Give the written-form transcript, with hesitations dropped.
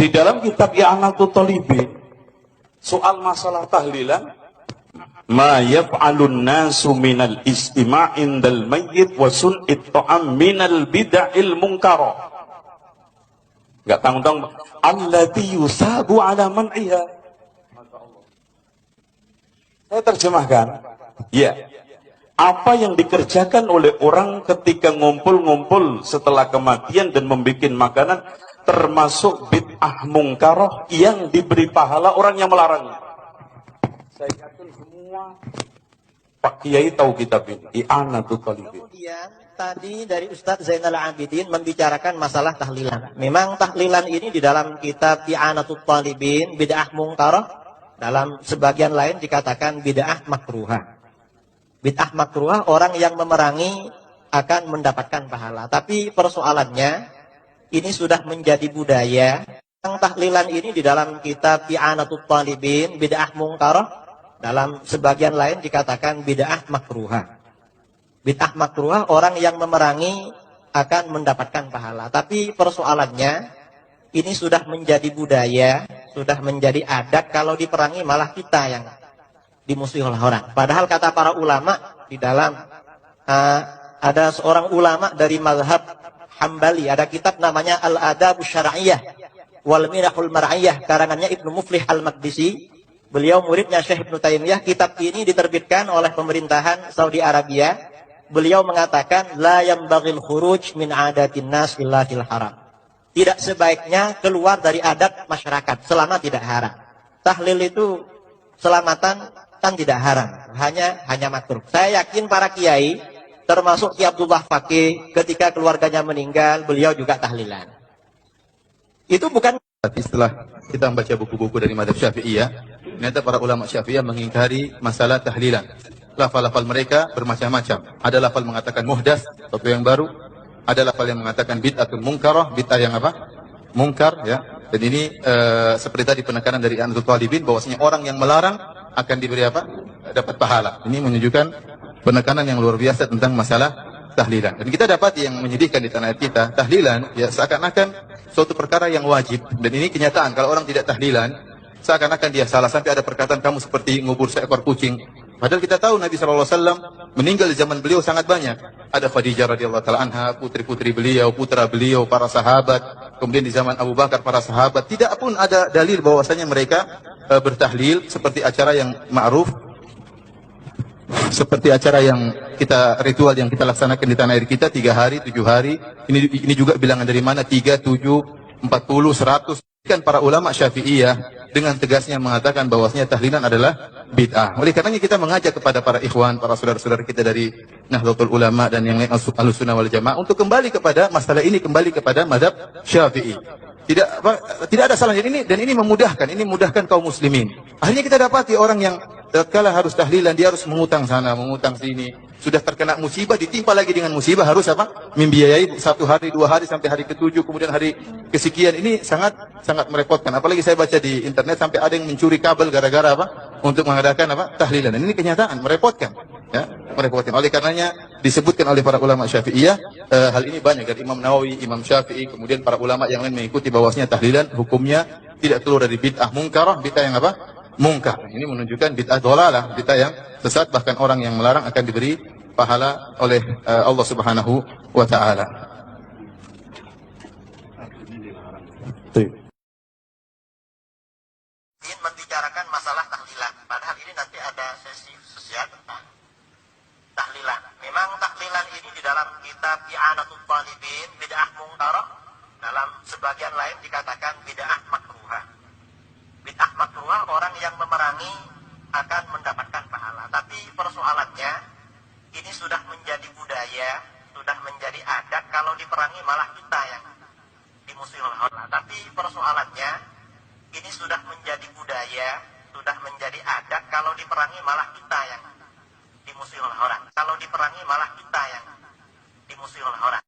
Di dalam kitab I'anatul Talibin, soal masalah tahlilan, ma yaf'alun nasu minal istima' indal mayyit wa sun'it ta'am minal bid'il munkarah. Enggak tanggung-tanggung. Allati yusabu ala man'iha. Saya terjemahkan. Ya. Apa yang dikerjakan oleh orang ketika ngumpul-ngumpul setelah kematian dan membuat makanan, termasuk bid'ah mungkarah yang diberi pahala orang yang melarangnya. Saya yakin semua Pak Kiai tahu kitab ini, I'anatul Talibin. Kemudian tadi dari Ustadz Zainal Abidin membicarakan masalah tahlilan. Memang tahlilan ini di dalam kitab I'anatul Talibin, bid'ah mungkarah, dalam sebagian lain dikatakan bid'ah makruhah. Bid'ah makruhah orang yang memerangi akan mendapatkan pahala. Tapi persoalannya ini sudah menjadi budaya. Yang tahlilan ini di dalam kitab I'anatul Talibin, bid'ah mungkarah, dalam sebagian lain dikatakan bid'ah makruhah. Bid'ah makruhah orang yang memerangi akan mendapatkan pahala. Tapi persoalannya ini sudah menjadi budaya, sudah menjadi adat, kalau diperangi malah kita yang dimusuhi oleh orang. Padahal kata para ulama di dalam ada seorang ulama dari mazhab Hambali, ada kitab namanya Al-Adabus Syar'iyyah wal Mirahul Mar'iyyah, karangannya Ibnu Muflih Al-Maqdisi. Beliau muridnya Syekh Ibnu Taimiyah. Kitab ini diterbitkan oleh pemerintahan Saudi Arabia. Beliau mengatakan la yambaghil khuruj min adatin nas illa fil haram. Tidak sebaiknya keluar dari adat masyarakat selama tidak haram. Tahlil itu selamatan kan tidak haram, hanya makruh. Saya yakin para kiai, termasuk Ki Abdullah Faqih, ketika keluarganya meninggal, beliau juga tahlilan. Itu bukan. Tapi setelah kita membaca buku-buku dari mazhab Syafi'iyah, ternyata para ulama Syafi'iyah mengingkari masalah tahlilan. Lafal-lafal mereka bermacam-macam. Ada lafal mengatakan muhdas, sesuatu yang baru. Ada lafal yang mengatakan bid'atun munkarah, bid'ah yang apa? Mungkar, ya. Dan ini seperti tadi penekanan dari I'anatul Talibin, bahwasanya orang yang melarang akan diberi apa? Dapat pahala. Ini menunjukkan penekanan yang luar biasa tentang masalah tahlilan. Dan kita dapat yang menyedihkan di tanah air kita, tahlilan ya seakan-akan suatu perkara yang wajib. Dan ini kenyataan, kalau orang tidak tahlilan, seakan-akan dia salah. Sampai ada perkataan kamu seperti ngubur seekor kucing. Padahal kita tahu Nabi SAW meninggal di zaman beliau sangat banyak. Ada Khadijah radhiyallahu taala anha, putri-putri beliau, putra beliau, para sahabat. Kemudian di zaman Abu Bakar para sahabat. Tidak pun ada dalil bahwasanya mereka bertahlil seperti acara yang ma'ruf, seperti acara yang kita ritual yang kita laksanakan di tanah air kita 3 hari, 7 hari. Ini juga bilangan dari mana? 3, 7, 40, 100. Kan para ulama Syafi'iyah dengan tegasnya mengatakan bahwasanya tahlilan adalah bid'ah. Oleh karenanya kita mengajak kepada para ikhwan, para saudara-saudara kita dari Nahdlatul Ulama dan yang lain Ahlussunnah wal Jamaah untuk kembali kepada masalah ini, kembali kepada mazhab Syafi'i. Tidak ada salahnya ini memudahkan kaum muslimin. Akhirnya kita dapati orang yang tatkala harus tahlilan dia harus mengutang sana, mengutang sini. Sudah terkena musibah ditimpa lagi dengan musibah, harus apa? Membiayai 1 hari, 2 hari sampai hari ke-7, kemudian hari kesekian. Ini sangat merepotkan. Apalagi saya baca di internet sampai ada yang mencuri kabel gara-gara apa? Untuk mengadakan apa? Tahlilan. Dan ini kenyataan, merepotkan. Ya, merepotkan. Oleh karenanya disebutkan oleh para ulama Syafi'iyah, hal ini banyak dari Imam Nawawi, Imam Syafi'i, kemudian para ulama yang lain mengikuti bahwasanya tahlilan hukumnya tidak keluar dari bid'ah mungkarah, bid'ah yang apa? Mungkar. Ini menunjukkan bid'ah dhalalah, bid'ah yang sesat, bahkan orang yang melarang akan diberi pahala oleh Allah Subhanahu wa taala. Ingin membicarakan masalah tahlilan. Padahal ini nanti ada sesi sosial tentang tahlilan. Memang tahlilan ini di dalam kitab I'anatul Talibin, bid'ah mungkarah, dalam sebagian lain dikatakan bid'ah makruhah. Bid'ah makruhah orang yang memerangi akan mendapatkan pahala. Tapi persoalannya ini sudah menjadi budaya, sudah menjadi adat, kalau diperangi malah kita yang dimusuhi oleh Allah. Tapi persoalannya ini sudah menjadi budaya, sudah menjadi adat, kalau diperangi malah kita yang dimusuhi oleh orang. Kalau diperangi malah kita yang dimusuhi oleh orang.